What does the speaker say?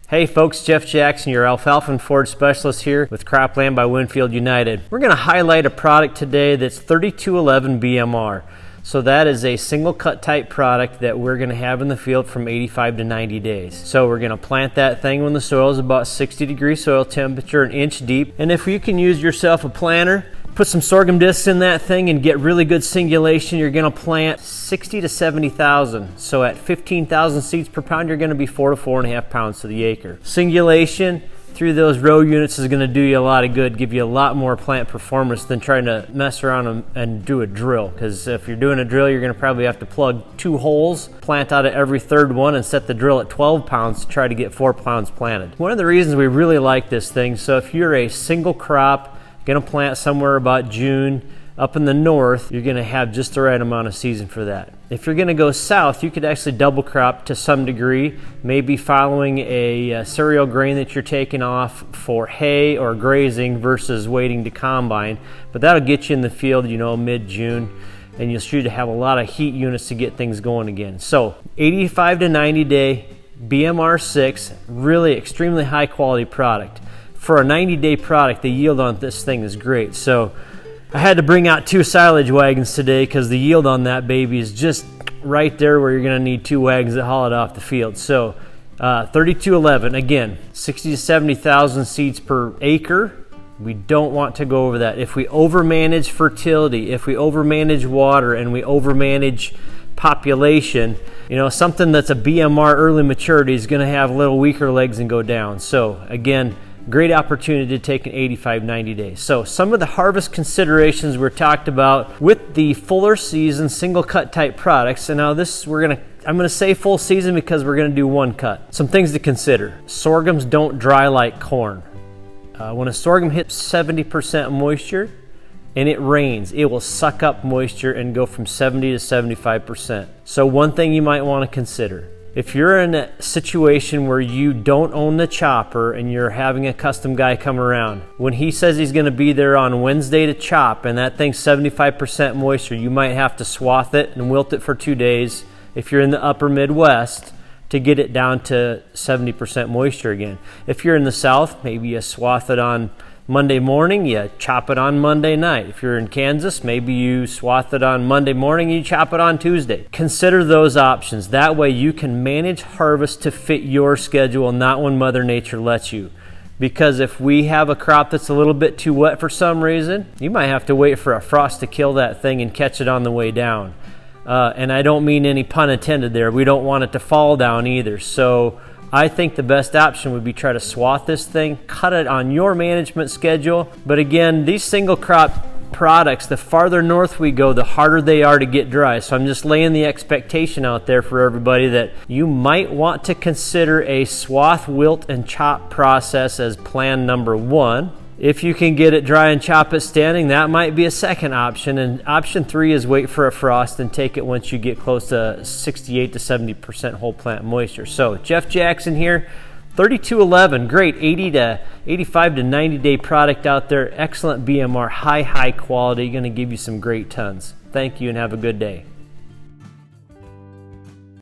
Hey folks, Jeff Jackson, your alfalfa and forage specialist here with Cropland by Winfield United. We're going to highlight a product today that's 3211 BMR. So that is a single cut type product that we're going to have in the field from 85 to 90 days. So we're going to plant that thing when the soil is about 60-degree soil temperature, an inch deep. And if you can use yourself a planter, put some sorghum discs in that thing and get really good singulation, you're going to plant 60 to 70,000. So at 15,000 seeds per pound, you're going to be 4 to 4.5 pounds to the acre. Singulation through those row units is going to do you a lot of good, give you a lot more plant performance than trying to mess around and do a drill. Because if you're doing a drill, you're going to probably have to plug 2 holes, plant out of every third one, and set the drill at 12 pounds to try to get 4 pounds planted. One of the reasons we really like this thing, so if you're a single crop, going to plant somewhere about June, up in the north, you're going to have just the right amount of season for that. If you're going to go south, you could actually double crop to some degree, maybe following a cereal grain that you're taking off for hay or grazing versus waiting to combine. But that'll get you in the field, mid-June, and you'll shoot to have a lot of heat units to get things going again. So 85 to 90 day BMR 6, really extremely high quality product. For a 90-day product, the yield on this thing is great. So I had to bring out 2 silage wagons today because the yield on that baby is just right there where you're going to need 2 wagons that haul it off the field. So 3211, again, 60 to 70,000 seeds per acre. We don't want to go over that. If we overmanage fertility, if we overmanage water, and we overmanage population, something that's a BMR early maturity is going to have a little weaker legs and go down. So again, great opportunity to take an 85, 90 days. So some of the harvest considerations were talked about with the fuller season single cut type products. And now I'm gonna say full season because we're gonna do 1 cut. Some things to consider. Sorghums don't dry like corn. When a sorghum hits 70% moisture and it rains, it will suck up moisture and go from 70 to 75%. So one thing you might want to consider, if you're in a situation where you don't own the chopper and you're having a custom guy come around, when he says he's going to be there on Wednesday to chop and that thing's 75% moisture, you might have to swath it and wilt it for 2 days if you're in the upper Midwest to get it down to 70% moisture again. If you're in the South, maybe you swath it on Monday morning, you chop it on Monday night. If you're in Kansas, maybe you swath it on Monday morning, you chop it on Tuesday. Consider those options. That way you can manage harvest to fit your schedule, not when Mother Nature lets you. Because if we have a crop that's a little bit too wet for some reason, you might have to wait for a frost to kill that thing and catch it on the way down. And I don't mean any pun intended there. We don't want it to fall down either. So I think the best option would be try to swath this thing, cut it on your management schedule. But again, these single crop products, the farther north we go, the harder they are to get dry. So I'm just laying the expectation out there for everybody that you might want to consider a swath, wilt, and chop process as plan number 1. If you can get it dry and chop it standing, that might be a second option. And option 3 is wait for a frost and take it once you get close to 68 to 70% whole plant moisture. So Jeff Jackson here, 3211, great 80 to 85 to 90 day product out there. Excellent BMR, high quality, going to give you some great tons. Thank you and have a good day.